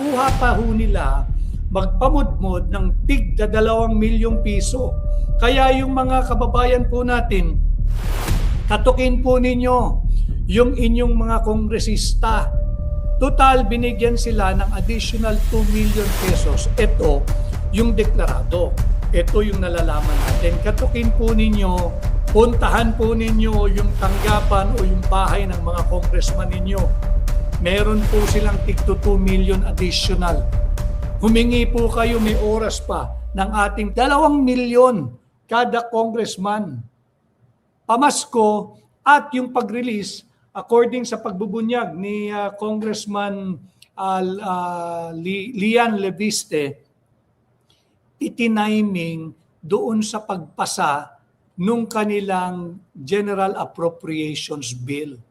nakuha pa ho nila magpamudmod ng tig 2 milyong piso. Kaya yung mga kababayan po natin, katukin po ninyo yung inyong mga kongresista. Total, binigyan sila ng additional 2 million pesos. Ito yung deklarado. Ito yung nalalaman natin. Katukin po ninyo, puntahan po ninyo yung tanggapan o yung bahay ng mga congressman ninyo. Meron po silang tig 2 million additional. Humingi po kayo, may oras pa, ng ating 2 milyon kada congressman. Pamasko at yung pag-release, according sa pagbubunyag ni Congressman Lian Leviste, itiniming doon sa pagpasa nung kanilang General Appropriations Bill.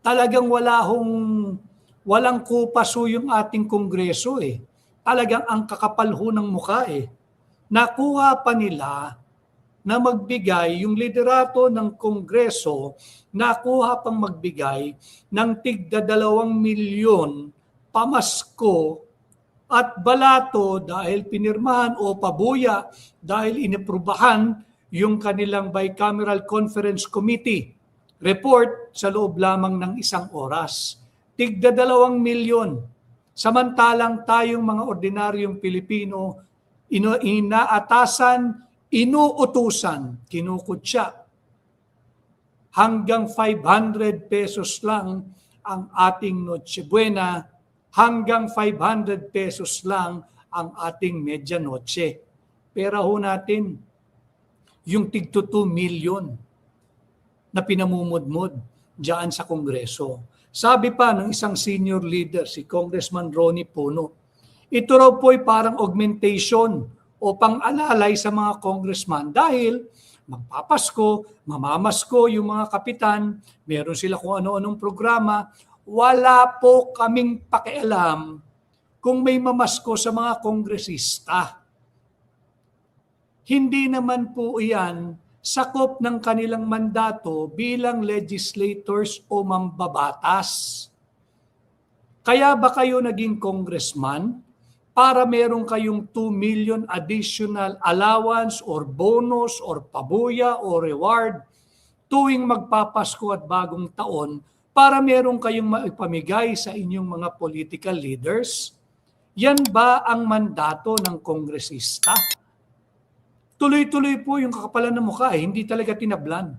Talagang walang kupaso yung ating Kongreso eh. Talagang ang kakapal ho ng mukha eh. Nakuha pa nila na magbigay, yung liderato ng Kongreso, nakuha pang magbigay ng tig 2 milyon pamasko at balato dahil pinirmahan o pabuya dahil inaprubahan yung kanilang Bicameral Conference Committee report sa loob lamang ng 1 oras. Tig 2 milyon. Samantalang tayong mga ordinaryong Pilipino, inaatasan, inuutusan, kinukutya. Hanggang 500 pesos lang ang ating Noche Buena, hanggang 500 pesos lang ang ating Medianoche. Pera ho natin yung tig 2 milyon na pinamumudmod diyan sa Kongreso. Sabi pa ng isang senior leader, si Congressman Ronnie Puno, ito raw po ay parang augmentation o pang-alalay sa mga congressman dahil magpapasko, mamamasko yung mga kapitan, meron sila kung ano-anong programa, wala po kaming pakialam kung may mamasko sa mga kongresista. Hindi naman po iyan sakop ng kanilang mandato bilang legislators o mambabatas. Kaya ba kayo naging congressman para meron kayong 2 million additional allowance or bonus or pabuya or reward tuwing magpapasko at bagong taon para meron kayong maipamigay sa inyong mga political leaders? Yan ba ang mandato ng kongresista? Tuloy-tuloy po yung kakapalan ng mukha, hindi talaga tinablan.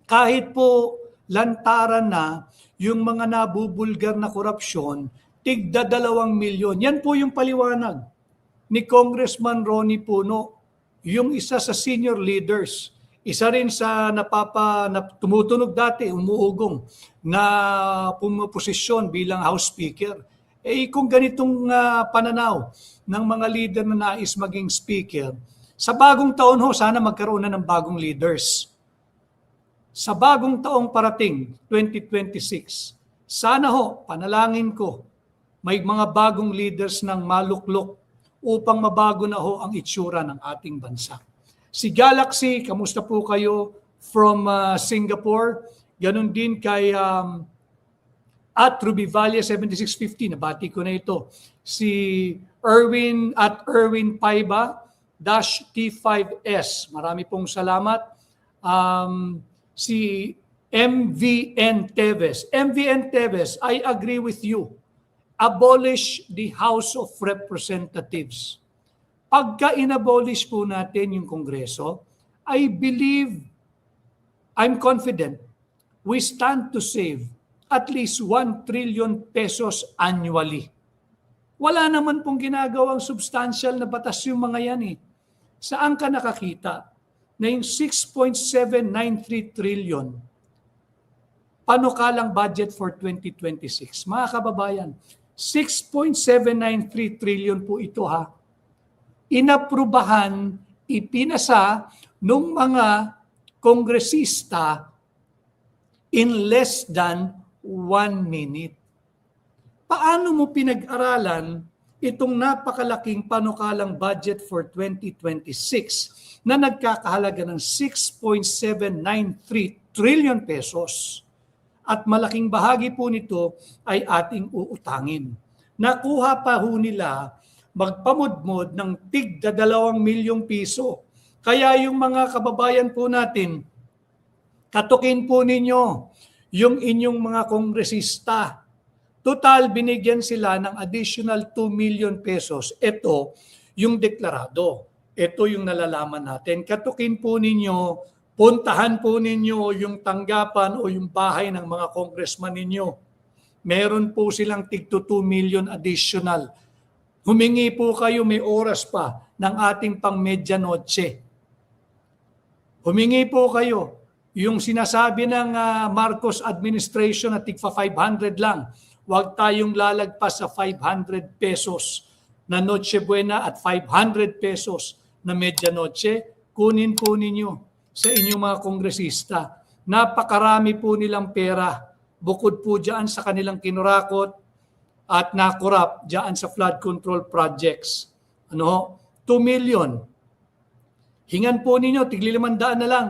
Kahit po lantaran na yung mga nabubulgar na korupsyon, tig 2 milyon. Yan po yung paliwanag ni Congressman Ronnie Puno, yung isa sa senior leaders. Isa rin sa na tumutunog dati, umuugong, na pumaposisyon bilang House Speaker. Eh kung ganitong pananaw ng mga leader na nais maging Speaker, sa bagong taon ho, sana magkaroon na ng bagong leaders. Sa bagong taong parating, 2026, sana ho, panalangin ko, may mga bagong leaders ng maluklok upang mabago na ho ang itsura ng ating bansa. Si Galaxy, kamusta po kayo from Singapore? Ganon din kay at Ruby Valle 7650, nabati ko na ito. Si Erwin at Erwin Paiba, T5S. Marami pong salamat. Si MVN Teves. MVN Teves, I agree with you. Abolish the House of Representatives. Pagka inabolish po natin yung Kongreso, I believe, I'm confident, we stand to save at least 1 trillion pesos annually. Wala naman pong ginagawang substantial na batas yung mga yan eh. Saan ka nakakita na yung 6.793 trillion panukalang budget for 2026? Mga kababayan, 6.793 trillion po ito ha. Inaprubahan, ipinasa ng mga kongresista in less than 1 minute. Paano mo pinag-aralan itong napakalaking panukalang budget for 2026 na nagkakahalaga ng 6.793 trillion pesos? At malaking bahagi po nito ay ating uutangin. nakuha pa ho nila magpamudmod ng tig 2 milyong piso. Kaya yung mga kababayan po natin, katukin po ninyo yung inyong mga kongresista. Total, binigyan sila ng additional 2 million pesos. Ito yung deklarado. Ito yung nalalaman natin. Katukin po ninyo, puntahan po ninyo yung tanggapan o yung bahay ng mga congressman ninyo. Meron po silang tig 2 million additional. Humingi po kayo, may oras pa ng ating pang medianoche. Humingi po kayo. Yung sinasabi ng Marcos administration na tigpa 500 lang, huwag tayong lalagpas sa 500 pesos na Noche Buena at 500 pesos na medianoche. Kunin po ninyo sa inyong mga kongresista. Napakarami po nilang pera. Bukod po dyan sa kanilang kinurakot at nakurap dyan sa flood control projects. 2 million. Hingan po ninyo, tigli 500 na lang.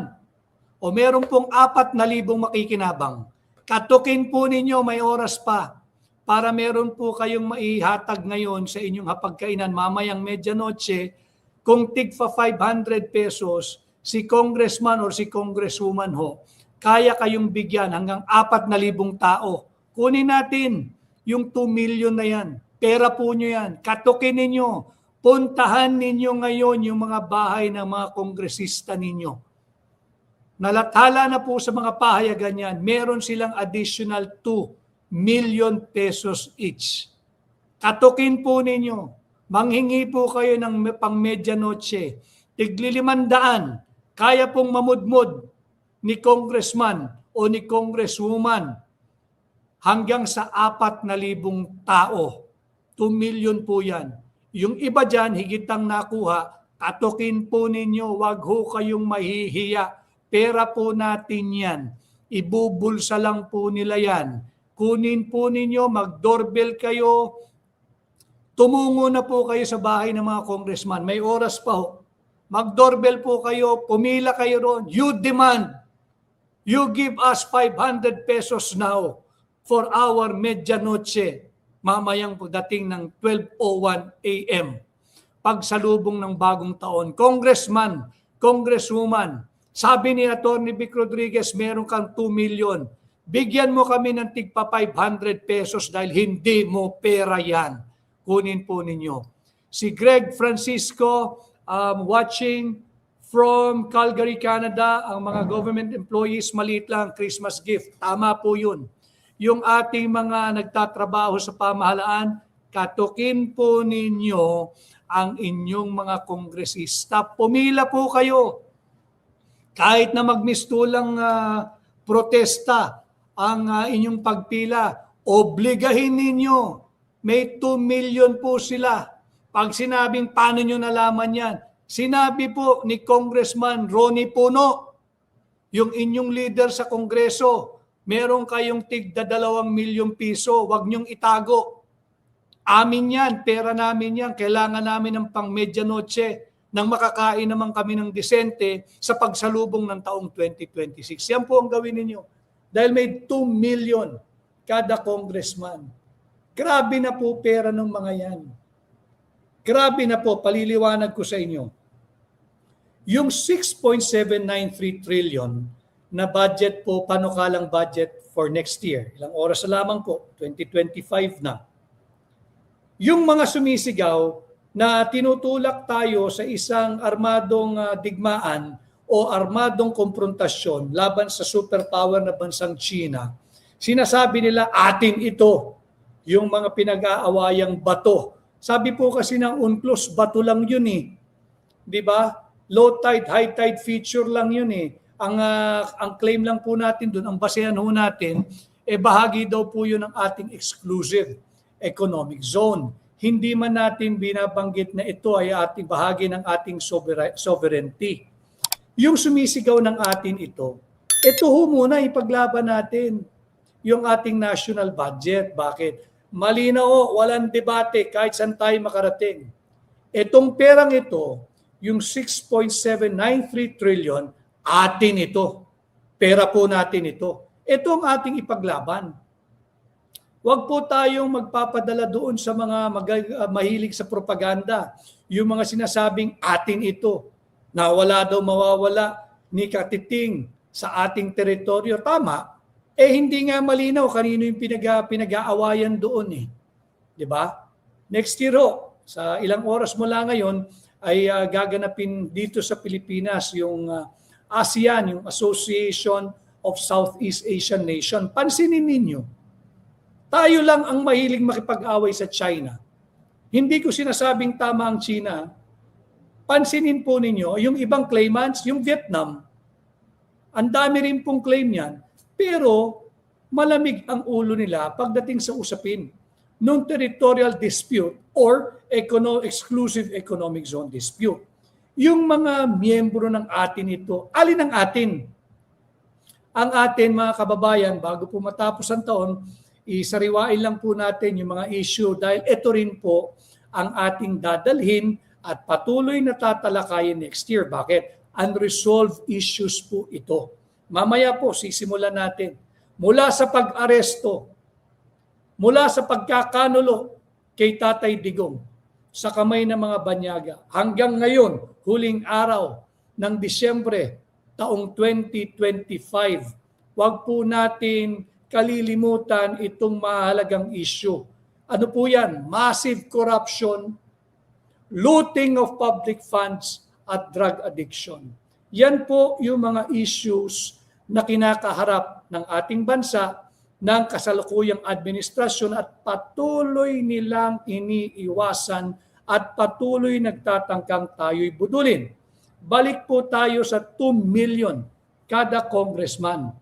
O meron pong 4,000 makikinabang. Katukin po ninyo, may oras pa para meron po kayong maihatag ngayon sa inyong hapagkainan mamayang medianoche. Kung tigpa 500 pesos, si congressman or si congresswoman ho, kaya kayong bigyan hanggang 4,000 tao. Kunin natin yung 2 million na yan. Pera po nyo yan. Katukin ninyo. Puntahan ninyo ngayon yung mga bahay ng mga kongresista ninyo. Nalathala na po sa mga pahayagan yan, meron silang additional 2 million pesos each. Katukin po ninyo, manghingi po kayo ng pang medianoche, tigli 500, kaya pong mamudmod ni congressman o ni congresswoman hanggang sa 4,000 tao. 2 million po yan. Yung iba dyan, higitang nakuha, katukin po ninyo, wag ho kayong mahihiya. Pera po natin yan. Ibubulsa lang po nila yan. Kunin po ninyo, mag-doorbell kayo. Tumungo na po kayo sa bahay ng mga congressman. May oras pa ho. Mag-doorbell po kayo, pumila kayo roon. You demand. You give us 500 pesos now for our medianoche. Mamayang dating ng 12:01 a.m. Pagsalubong ng bagong taon. Congressman, congresswoman, sabi ni Atty. Vic Rodriguez, meron kang 2 million. Bigyan mo kami ng tigpa 500 pesos dahil hindi mo pera yan. Kunin po ninyo. Si Greg Francisco, watching from Calgary, Canada, ang mga government employees, maliit lang, Christmas gift. Tama po yun. Yung ating mga nagtatrabaho sa pamahalaan, katukin po ninyo ang inyong mga kongresista. Pumila po kayo. Kahit na magmistulang protesta ang inyong pagpila, obligahin ninyo. May 2 million po sila. Pag sinabing paano nyo nalaman yan, sinabi po ni Congressman Ronnie Puno, yung inyong leader sa Kongreso, meron kayong tig 2 milyong piso, wag nyong itago. Amin yan, pera namin yan, kailangan namin ng pang medianoche nang makakain naman kami ng disente sa pagsalubong ng taong 2026. Yan po ang gawin ninyo. Dahil may 2 million kada congressman. Grabe na po pera ng mga yan. Grabe na po, paliliwanag ko sa inyo. Yung 6.793 trillion na budget po, panukalang budget for next year. Ilang oras na lamang po, 2025 na. Yung mga sumisigaw na tinutulak tayo sa isang armadong digmaan o armadong konfrontasyon laban sa superpower na bansang China, sinasabi nila atin ito, yung mga pinag-aawayang bato. Sabi po kasi ng UNCLOS, bato lang yun eh. Di ba? Low tide, high tide feature lang yun eh. Ang claim lang po natin doon, ang basehan ho natin, bahagi daw po yun ng ating exclusive economic zone. Hindi man natin binabanggit na ito ay ating bahagi ng ating sovereignty. Yung sumisigaw ng atin ito ho muna ipaglaban natin yung ating national budget. Bakit? Malinaw ho, walang debate kahit saan tayo makarating. Itong perang ito, yung 6.793 trillion, atin ito. Pera po natin ito. Ito ang ating ipaglaban. Huwag po tayong magpapadala doon sa mga mahilig sa propaganda. Yung mga sinasabing atin ito, na wala daw mawawala ni Katiting sa ating teritoryo. Tama, hindi nga malinaw kanino yung pinag-aawayan doon eh. Di ba? Next year sa ilang oras mula ngayon, ay gaganapin dito sa Pilipinas yung ASEAN, yung Association of Southeast Asian Nation. Pansinin ninyo, tayo lang ang mahilig makipag-away sa China. Hindi ko sinasabing tama ang China. Pansinin po ninyo, yung ibang claimants, yung Vietnam, ang dami rin pong claim yan, pero malamig ang ulo nila pagdating sa usapin ng territorial dispute or exclusive economic zone dispute. Yung mga miyembro ng atin ito, alin ang atin? Ang atin, mga kababayan, bago po matapos ang taon, isariwain lang po natin yung mga issue dahil ito rin po ang ating dadalhin at patuloy na tatalakayin next year. Bakit? Unresolved issues po ito. Mamaya po, sisimulan natin. Mula sa pag-aresto, mula sa pagkakanulo kay Tatay Digong sa kamay ng mga banyaga hanggang ngayon, huling araw ng Disyembre taong 2025, wag po natin kalilimutan itong mahalagang issue. Ano po yan? Massive corruption, looting of public funds at drug addiction. Yan po yung mga issues na kinakaharap ng ating bansa ng kasalukuyang administrasyon at patuloy nilang iniiwasan at patuloy nagtatangkang tayo'y budulin. Balik po tayo sa 2 million kada congressman.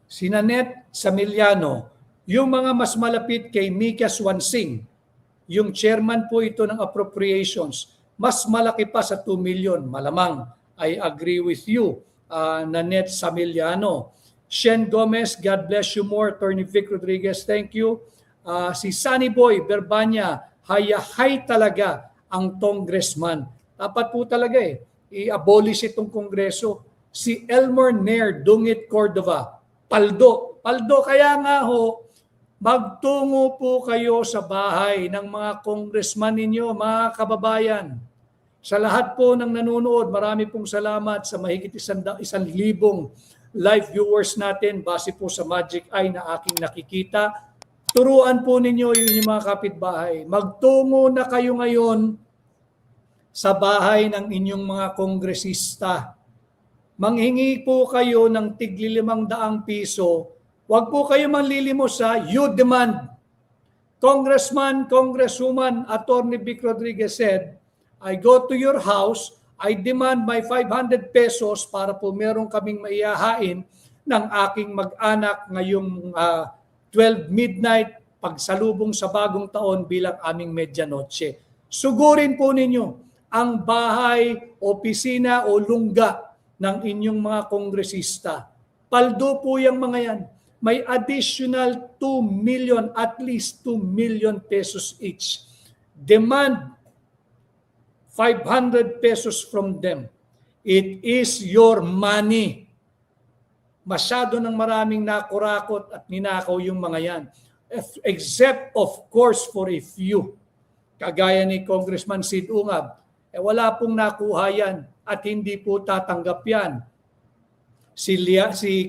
Si Nanette Samiliano, yung mga mas malapit kay Mika Swansing, yung chairman po ito ng appropriations, mas malaki pa sa 2 million. Malamang, I agree with you, Nanette Samiliano. Shen Gomez, God bless you more. Attorney Vic Rodriguez, thank you. Si Sunny Boy Berbanya, hayahay talaga ang congressman. Dapat po talaga i-abolish itong kongreso. Si Elmer Nair Dungit Cordova, paldo. Paldo, kaya nga magtungo po kayo sa bahay ng mga congressman ninyo, mga kababayan. Sa lahat po ng nanonood, marami pong salamat sa mahigit 1,000 live viewers natin base po sa Magic Eye na aking nakikita. Turuan po ninyo yung inyong mga kapitbahay. Magtungo na kayo ngayon sa bahay ng inyong mga kongresista. Manghingi po kayo ng tigli 500 piso. Huwag po kayo manlilimos you demand. Congressman, Congresswoman, Attorney Vic Rodriguez said, I go to your house, I demand my 500 pesos para po meron kaming maihahain ng aking mag-anak ngayong 12 midnight pagsalubong sa bagong taon bilang aming medianoche. Sugurin po ninyo ang bahay, opisina o lungga ng inyong mga kongresista. Paldo po yung mga yan. May additional 2 million, at least 2 million pesos each. Demand 500 pesos from them. It is your money. Masyado ng maraming nakurakot at ninakaw yung mga yan. Except, of course, for a few. Kagaya ni Congressman Sid Ungab. Wala pong nakuha yan at hindi po tatanggap yan. Si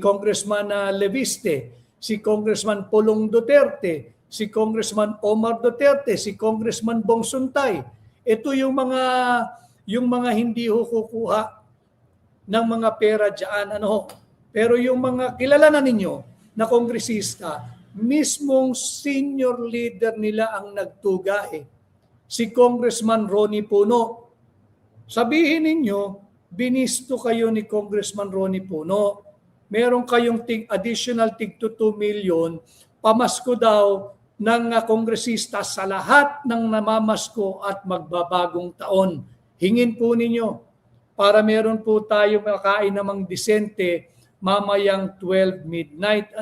Congressman Leviste, si Congressman Pulong Duterte, si Congressman Omar Duterte, si Congressman Bong Suntay. Ito yung mga hindi kukuha ng mga pera diyan Pero yung mga kilala na ninyo na kongresista, mismong senior leader nila ang nagtuga Si Congressman Ronnie Puno. Sabihin ninyo, binisto kayo ni Congressman Ronnie Puno. Meron kayong additional tig 2 million, pamasko daw ng kongresista sa lahat ng namamasko at magbabagong taon. Hingin po ninyo para meron po tayo makain namang disente mamayang 12 midnight.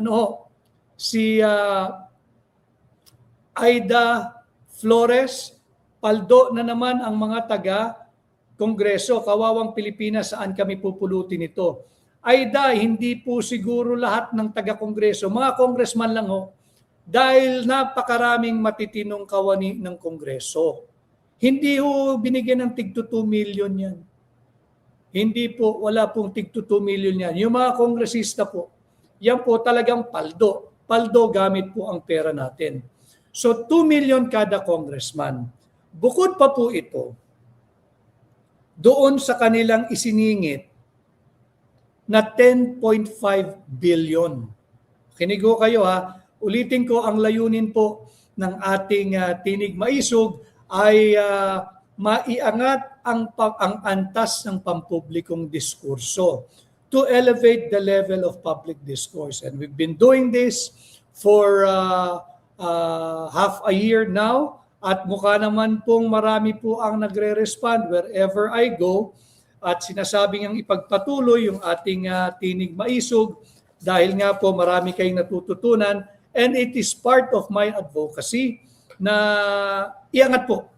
Si Aida Flores, paldo na naman ang mga taga Kongreso, kawawang Pilipinas, saan kami pupulutin ito? ay hindi po siguro lahat ng taga-kongreso, mga congressman lang ho, dahil napakaraming matitinong kawani ng kongreso. Hindi ho binigyan ng tig 2 million yan. Hindi po, wala pong tig 2 million yan. Yung mga kongresista po, yan po talagang paldo. Paldo gamit po ang pera natin. So 2 million kada congressman. Bukod pa po ito, doon sa kanilang isiningit na 10.5 billion. Kinigo kayo ha, ulitin ko ang layunin po ng ating Tinig Maisog ay maiangat ang antas ng pampublikong diskurso to elevate the level of public discourse. And we've been doing this for half a year now at mukha naman pong marami po ang nagre-respond wherever I go at sinasabing ang ipagpatuloy yung ating Tinig Maisog dahil nga po marami kayong natututunan and it is part of my advocacy na iangat po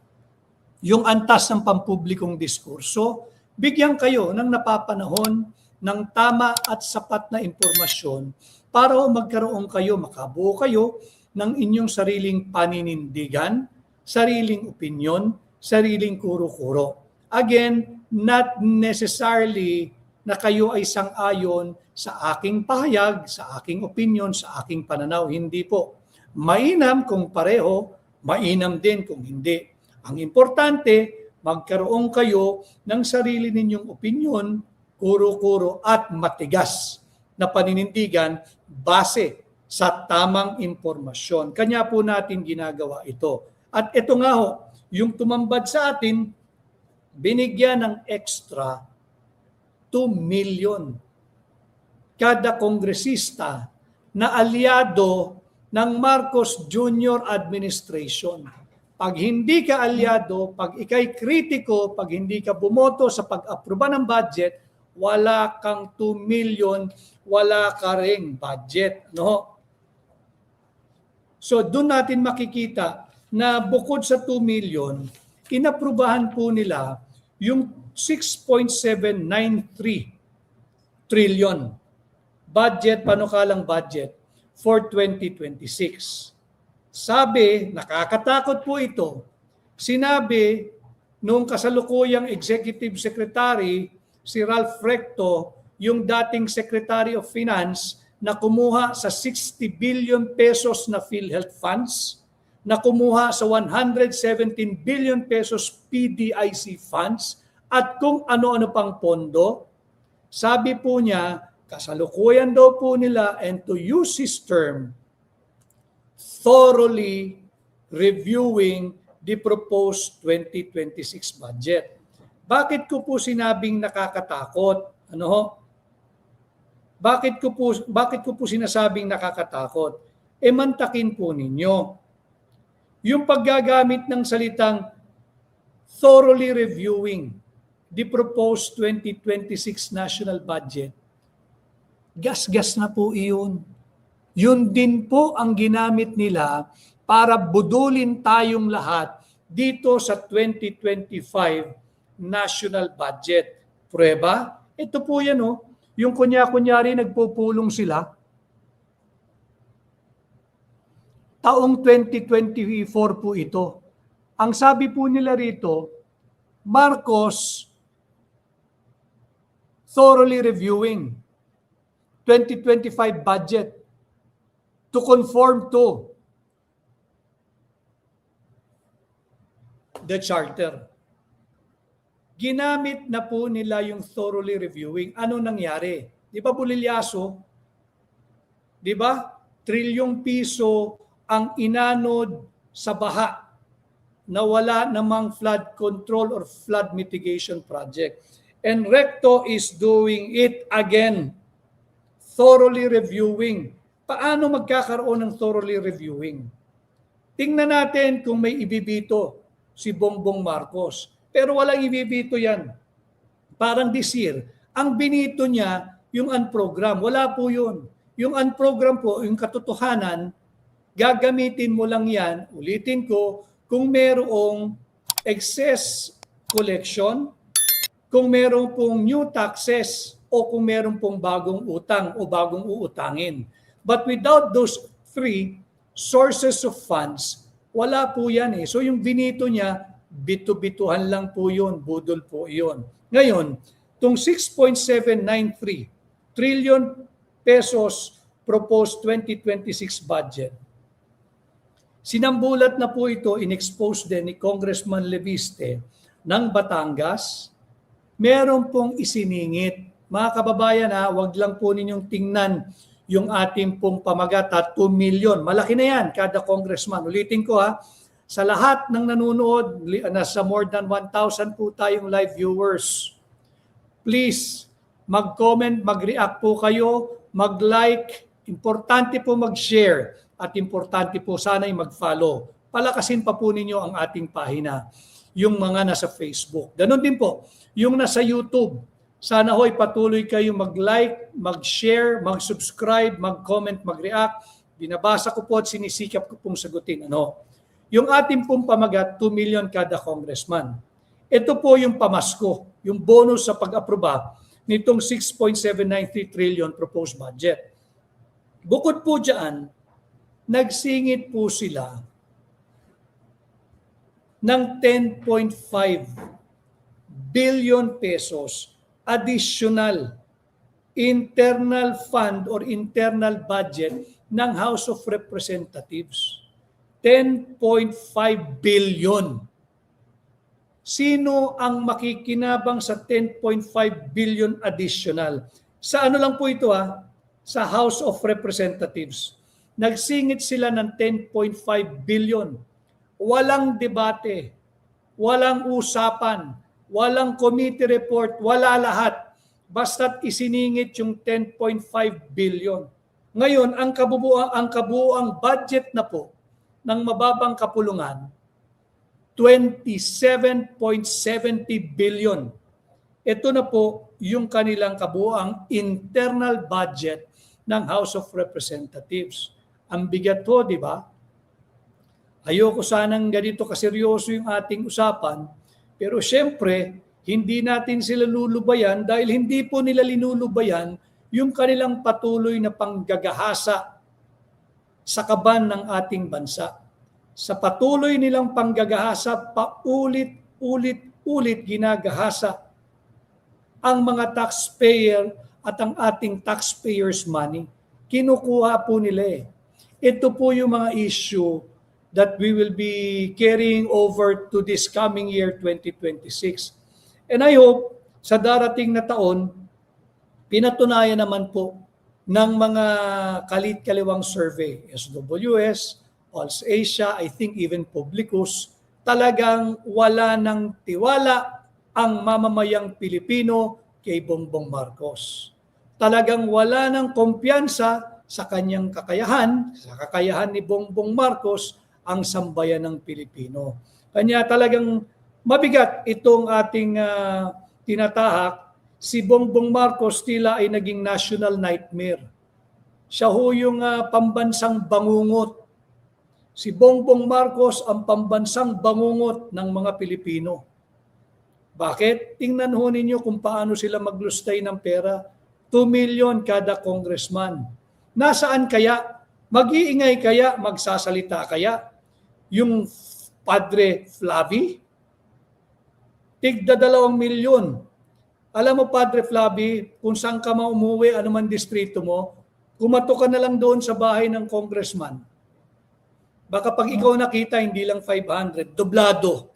yung antas ng pampublikong diskurso, bigyan kayo ng napapanahon ng tama at sapat na impormasyon para magkaroon kayo, makabuo kayo ng inyong sariling paninindigan, sariling opinyon, sariling kuro-kuro. Again, not necessarily na kayo ay sang-ayon sa aking pahayag, sa aking opinyon, sa aking pananaw. Hindi po. Mainam kung pareho, mainam din kung hindi. Ang importante, magkaroon kayo ng sarili ninyong opinyon, kuro-kuro at matigas na paninindigan base sa tamang impormasyon. Kanya po natin ginagawa ito. At ito nga ho, yung tumambad sa atin, binigyan ng extra 2 million kada kongresista na aliado ng Marcos Jr. administration. Pag hindi ka aliado, pag ikay kritiko, pag hindi ka bumoto sa pag-aproba ng budget, wala kang 2 million, wala ka ring budget. No? So doon natin makikita na bukod sa 2 million, inaprubahan po nila yung 6.793 trillion budget, panukalang budget for 2026. Sabi, nakakatakot po ito, sinabi nung kasalukuyang Executive Secretary, si Ralph Recto, yung dating Secretary of Finance, na kumuha sa 60 billion pesos na PhilHealth funds, na kumuha sa 117 billion pesos PDIC funds, at kung ano-ano pang pondo. Sabi po niya, kasalukuyan daw po nila, and to use his term, thoroughly reviewing the proposed 2026 budget. Bakit ko po sinabing nakakatakot? Ano? Bakit ko po sinasabing nakakatakot? Mantakin po ninyo. Yung paggagamit ng salitang thoroughly reviewing the proposed 2026 national budget, gas-gas na po iyon. Yun din po ang ginamit nila para budulin tayong lahat dito sa 2025 national budget. Prueba? Ito po yan oh. Yung kunya-kunyari nagpupulong sila. Taong 2024 po ito. Ang sabi po nila rito, Marcos thoroughly reviewing 2025 budget to conform to the charter. Ginamit na po nila yung thoroughly reviewing. Ano nangyari? Di ba bulilyaso? Di ba? Trilyong piso ang inanod sa baha na wala namang flood control or flood mitigation project. And Recto is doing it again. Thoroughly reviewing. Paano magkakaroon ng thoroughly reviewing? Tingnan natin kung may ibibito si Bongbong Marcos. Pero walang ibibito yan. Parang this year, ang binito niya, yung unprogram. Wala po yun. Yung unprogram po, yung katotohanan, gagamitin mo lang yan, ulitin ko, kung merong excess collection, kung merong pong new taxes o kung meron pong bagong utang o bagong uutangin. But without those three sources of funds, wala po yan eh. So yung binito niya, bitu-bituhan lang po yun, budol po yun. Ngayon, itong 6.793 trillion pesos proposed 2026 budget, sinambulat na po ito, in-expose din ni Congressman Leviste ng Batangas. Meron pong isiningit. Mga kababayan wag lang po ninyong tingnan yung ating pong pamagat 2 million. Malaki na yan kada congressman. Ulitin ko sa lahat ng nanonood, nasa more than 1,000 po tayong live viewers. Please, mag-comment, mag-react po kayo, mag-like, importante po mag-share at importante po sana'y mag-follow. Palakasin pa po ninyo ang ating pahina, yung mga nasa Facebook. Ganon din po, yung nasa YouTube. Sana ho'y patuloy kayo mag-like, mag-share, mag-subscribe, mag-comment, mag-react. Binabasa ko po at sinisikap ko pong sagutin. Yung ating pong pamagat, 2 million kada congressman. Ito po yung pamasko, yung bonus sa pag-aproba nitong 6.793 trillion proposed budget. Bukod po dyan, nagsingit po sila ng 10.5 billion pesos additional internal fund or internal budget ng House of Representatives. 10.5 billion. Sino ang makikinabang sa 10.5 billion additional? Sa ano lang po ito Sa House of Representatives. Nagsingit sila ng 10.5 billion. Walang debate, walang usapan, walang committee report, wala lahat. Basta't isiningit yung 10.5 billion. Ngayon, ang kabuuang budget na po ng mababang kapulungan, 27.70 billion. Ito na po yung kanilang kabuuang internal budget ng House of Representatives. Ang bigat po, di ba? Ayoko sanang ganito kaseryoso yung ating usapan, pero syempre, hindi natin sila lulubayan dahil hindi po nila linulubayan yung kanilang patuloy na panggagahasa sa kaban ng ating bansa. Sa patuloy nilang panggagahasa, paulit-ulit ginagahasa ang mga taxpayer at ang ating taxpayers' money. Kinukuha po nila Ito po yung mga issue that we will be carrying over to this coming year 2026. And I hope sa darating na taon, pinatunayan naman po ng mga kalit-kaliwang survey, SWS, Pulse Asia, I think even Publicus, talagang wala ng tiwala ang mamamayang Pilipino kay Bongbong Marcos. Talagang wala ng kumpiyansa sa kanyang kakayahan, sa kakayahan ni Bongbong Marcos, ang sambayan ng Pilipino. Kanya talagang mabigat itong ating tinatahak. Si Bongbong Marcos tila ay naging national nightmare. Siya ho yung pambansang bangungot. Si Bongbong Marcos ang pambansang bangungot ng mga Pilipino. Bakit? Tingnan ho ninyo kung paano sila maglustay ng pera. 2 million kada congressman. Nasaan kaya? Mag-iingay kaya? Magsasalita kaya? Yung Padre Flavi? Tigda 2 milyon. Alam mo, Padre Flavi, kung saan ka umuwi, anuman distrito mo, kumato ka na lang doon sa bahay ng congressman. Baka pag ikaw nakita, hindi lang 500, doblado.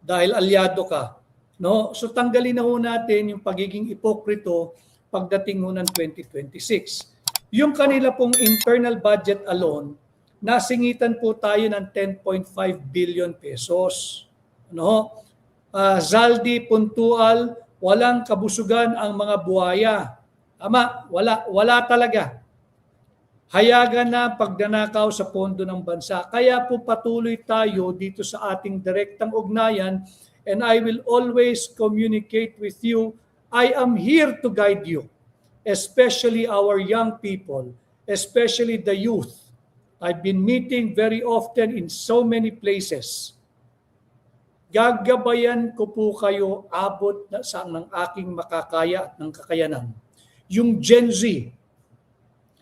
Dahil alyado ka. No? So tanggalin na ho natin yung pagiging ipokrito pagdating ho ng 2026. Yung kanila pong internal budget alone, nasingitan po tayo ng 10.5 billion pesos. No? Zaldi, puntual, walang kabusugan ang mga buhaya. Tama, wala talaga. Hayagan na pagdanakaw sa pondo ng bansa. Kaya po patuloy tayo dito sa ating direktang ugnayan, and I will always communicate with you. I am here to guide you, especially our young people, especially the youth. I've been meeting very often in so many places. Gagabayan ko po kayo abot na sa ng aking makakaya at ng kakayanan. Yung Gen Z,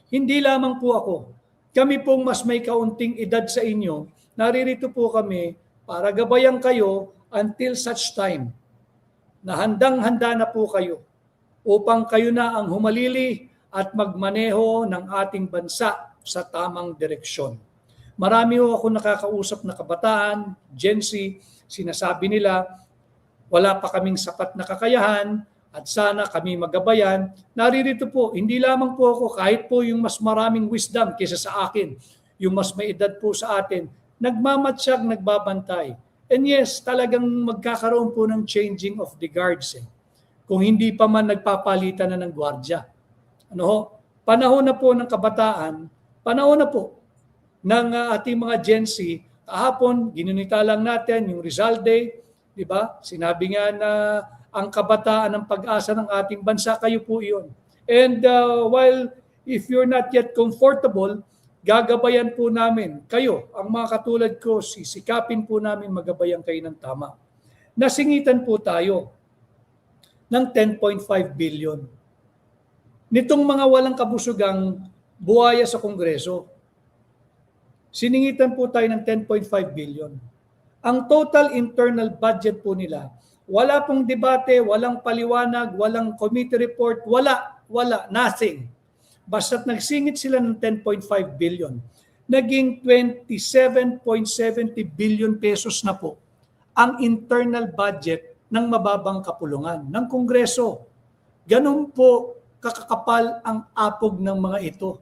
hindi lamang po ako. Kami pong mas may kaunting edad sa inyo, naririto po kami para gabayan kayo until such time na handang-handa na po kayo upang kayo na ang humalili at magmaneho ng ating bansa sa tamang direksyon. Marami ho ako nakakausap na kabataan, Gen Z, sinasabi nila, wala pa kaming sapat na kakayahan at sana kami magabayan. Naririto po, hindi lamang po ako, kahit po yung mas maraming wisdom kaysa sa akin, yung mas may edad po sa atin, nagmamatsyag, nagbabantay. And yes, talagang magkakaroon po ng changing of the guards. Kung hindi pa man nagpapalitan na ng gwardya. Ano ho? Panahon na po ng kabataan, panahon na po ng ating mga Gen Z. Kahapon, ginunita lang natin yung Rizal Day, di ba? Sinabi nga na ang kabataan ng pag-asa ng ating bansa, kayo po iyon. And while if you're not yet comfortable, gagabayan po namin kayo, ang mga katulad ko, sisikapin po namin magabayan kayo ng tama. Nasingitan po tayo ng 10.5 billion. Nitong mga walang kabusugang buhaya sa Kongreso, siningitan po tayo ng 10.5 billion. Ang total internal budget po nila, wala pong debate, walang paliwanag, walang committee report, wala, nothing. Basta't nagsingit sila ng 10.5 billion. Naging 27.70 billion pesos na po ang internal budget ng mababang kapulungan ng Kongreso. Ganun po kakakapal ang apog ng mga ito.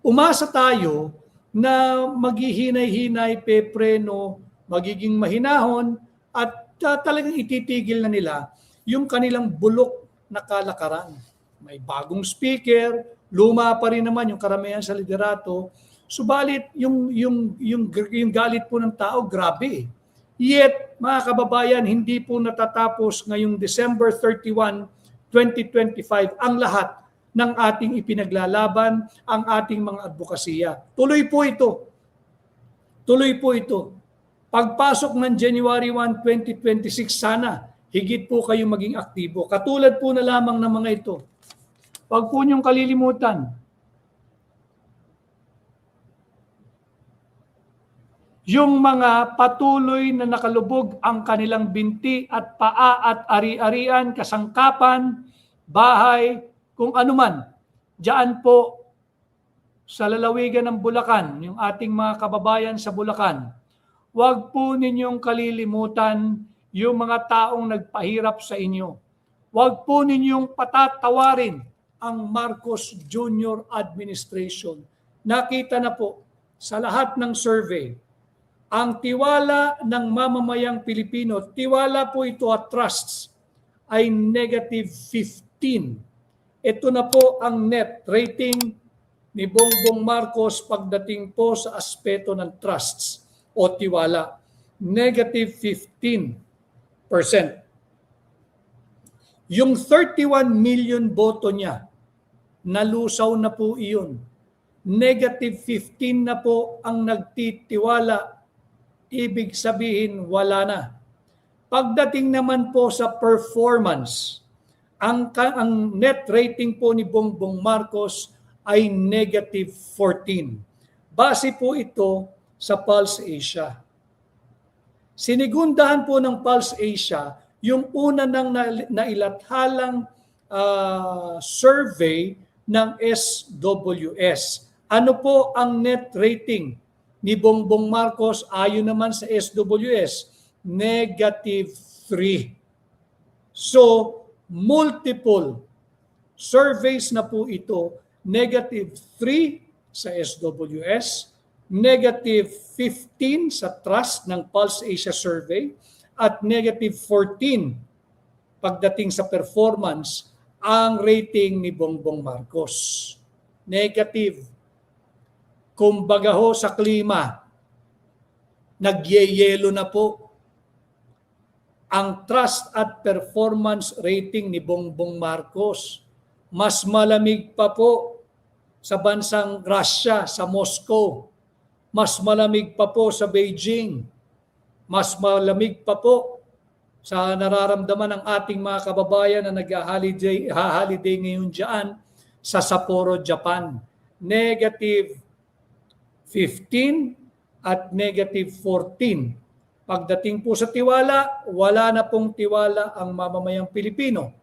Umasa tayo na maghihinay-hinay, pepreno, magiging mahinahon at talagang ititigil na nila yung kanilang bulok na kalakaran. May bagong speaker, luma pa rin naman yung karamihan sa liderato, subalit yung galit po ng tao, grabe. Yet, mga kababayan, hindi po natatapos ngayong December 31, 2025 ang lahat ng ating ipinaglalaban, ang ating mga advokasya. Tuloy po ito. Tuloy po ito. Pagpasok ng January 1, 2026, sana higit po kayo maging aktibo. Katulad po na lamang ng mga ito. Huwag po niyong kalilimutan. Yung mga patuloy na nakalubog ang kanilang binti at paa at ari-arian, kasangkapan, bahay, kung anuman, diyan po sa lalawigan ng Bulacan, yung ating mga kababayan sa Bulacan, huwag po ninyong kalilimutan yung mga taong nagpahirap sa inyo. Huwag po ninyong patatawarin ang Marcos Jr. Administration. Nakita na po sa lahat ng survey, ang tiwala ng mamamayang Pilipino, tiwala po ito at trusts, ay negative 15. Ito na po ang net rating ni Bongbong Marcos pagdating po sa aspeto ng trusts o tiwala. Negative 15%. Yung 31 million boto niya, nalusaw na po iyon. Negative 15 na po ang nagtitiwala. Ibig sabihin, wala na. Pagdating naman po sa performance, ang net rating po ni Bongbong Marcos ay negative 14. Base po ito sa Pulse Asia. Sinigundahan po ng Pulse Asia yung una nang nailathalang survey ng SWS. Ano po ang net rating ni Bongbong Marcos ayon naman sa SWS? Negative 3. So, multiple surveys na po ito, negative 3 sa SWS, negative 15 sa Trust ng Pulse Asia Survey, at negative 14 pagdating sa performance ang rating ni Bongbong Marcos. Negative. Kumbaga ho sa klima, nagyeyelo na po ang trust at performance rating ni Bongbong Marcos. Mas malamig pa po sa bansang Russia, sa Moscow. Mas malamig pa po sa Beijing. Mas malamig pa po sa nararamdaman ng ating mga kababayan na nag-holiday ngayon dyan sa Sapporo, Japan. Negative 15 at negative 14. Pagdating po sa tiwala, wala na pong tiwala ang mamamayang Pilipino.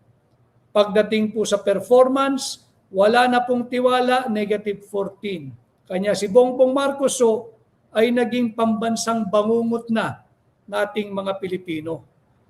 Pagdating po sa performance, wala na pong tiwala, negative 14. Kanya si Bongbong Marcos ay naging pambansang bangungot na nating mga Pilipino.